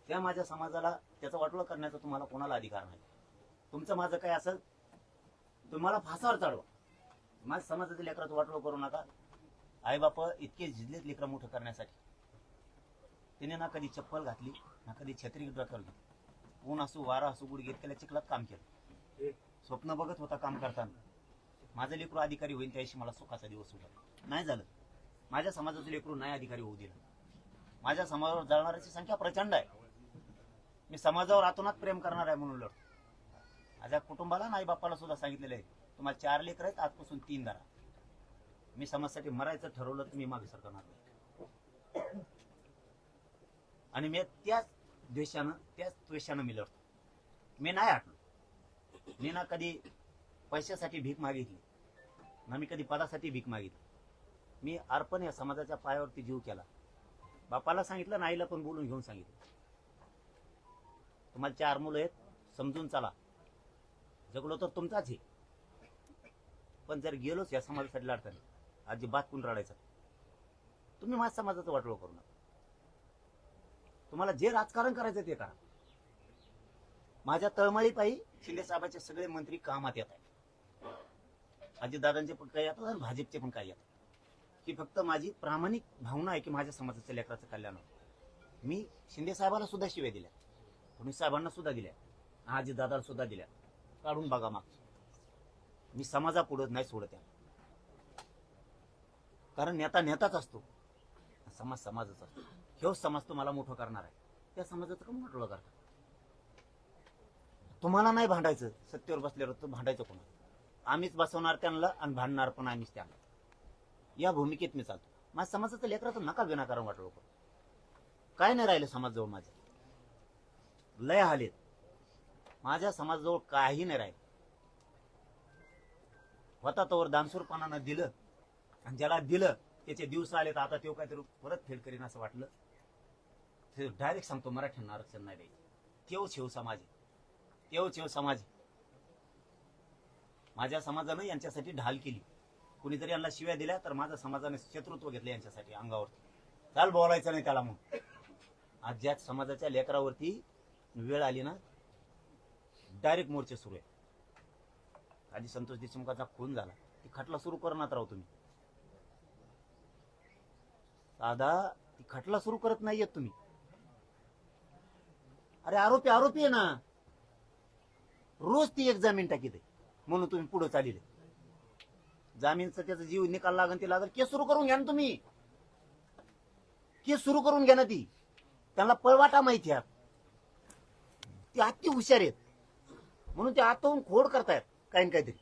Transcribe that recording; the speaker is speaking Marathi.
त्या माझ्या समाजाला त्याचं वाटोळं करण्याचा तुम्हाला कोणाला अधिकार नाही. तुमचं माझं काय असेल तुम्हाला फासावर चढवा. माझ्या समाजाच्या लेकराचं वाटोळं करू नका. आई बाप इतके झिजलेत लेकरं मोठं करण्यासाठी. तिने ना कधी चप्पल घातली ना कधी छत्री डोक्यावर घेतली. ऊन असो वारा असो गुडघे केल्या चिखलात काम केलं. स्वप्न बघत होता काम करताना माझं लेकरू अधिकारी होईल त्याशी मला सुखाचा दिवस उठला. नाही झालं. माझ्या समाजाचं लेकरू नाही अधिकारी होऊ दिलं. माझ्या समाजावर जळणाऱ्याची संख्या प्रचंड आहे. मी समाजावर आतोनात प्रेम करणार आहे म्हणून लढतो. माझ्या कुटुंबाला आई बापाला सुद्धा सांगितलेलं आहे तुम्हाला 4 लेकर आहेत आजपासून 3 धरा. मी समाजासाठी मरायचं ठरवलं तर मी मागे सरकणार नाही. आणि मी त्याच द्वेषानं मी लढतो. मी नाही हटलो. मी ना कधी पैशासाठी भीक मागितली ना मी कधी पदासाठी भीक मागितली. मी अर्पण या समाजाच्या पायावरती जीव केला. बापाला सांगितलं आईला पण बोलून घेऊन सांगितलं तुम्हाला 4 मुलं आहेत समजून चला. जगलो तर तुमचाच आहे पण जर गेलोच या समाजासाठी लढताना अजिबात कोण रडायचं. तुम्ही माझ्या समाजाचं वाटोळं करू नका. तुम्हाला जे राजकारण करायचं ते करा. माझ्या तळमळीपायी शिंदे साहेबांचे सगळे मंत्री कामात येत आहेत. अजितदादांचे पण काही येतात आणि भाजपचे पण काही येतात. ही फक्त माझी प्रामाणिक भावना आहे की माझ्या समाजाच्या लेकराचं कल्याण होतं. मी शिंदे साहेबांना सुद्धा शिव्या दिल्या, फडणवीस साहेबांना सुद्धा दिल्या, अजितदादाला सुद्धा दिल्या. काढून बघा मागचं. मी समाजापुढे नाही सोडत आहे. कारण नेता नेताच असतो, समाज समाजच असतो. हेच समाज तुम्हाला मोठं करणार आहे. त्या समाजाचं कमी वाटोळं करतात. तुम्हाला नाही भांडायचं. सत्तेवर बसल्यावर तर भांडायचं कोणा. आम्हीच बसवणार त्यांना आणि भांडणार पण आम्हीच त्यांना. या भूमिकेत मी चालतो. माझ्या समाजाचं लेकराचं नका विनाकारण वाटोळं करू. काय नाही राहिलं समाजजवळ. माझ्या लय हालेत. माझ्या समाजाजवळ काही नाही राहिलं. होता तोवर दानशूरपणानं दिलं आणि ज्याला दिलं त्याचे दिवस आले तर आता तो काहीतरी परत फेड करीन असं वाटलं. ते डायरेक्ट सांगतो मराठ्यांना आरक्षण नाही द्यायचं. तेव शेव समाज आहे. तेव शेव समाज. माझ्या समाजानं यांच्यासाठी ढाल केली. कुणीतरी यांना शिव्या दिल्या तर माझ्या समाजाने शत्रुत्व घेतलं यांच्यासाठी अंगावरती. चाल बोलायचं नाही त्याला. मग आज ज्या समाजाच्या लेकरावरती वेळ आली ना डायरेक्ट मोर्चे सुरू आहे. आधी संतोष देशमुखाचा खून झाला ती खटला सुरू करणार राहू तुम्ही. साधा ती खटला सुरू करत नाहीयेत तुम्ही. अरे आरोपी आहे ना. रोज ती एक जामीन टाकीत आहे म्हणून तुम्ही पुढे चालले. जामीनचा त्याचा जीव निकाल लागन ते लागल. केस सुरू करून घ्या ना तुम्ही. केस सुरू करून घ्या ना. ती त्यांना पळवाटा माहिती आहे. ती अति हुशार आहेत म्हणून ते आतून खोड करतायत काही काहीतरी.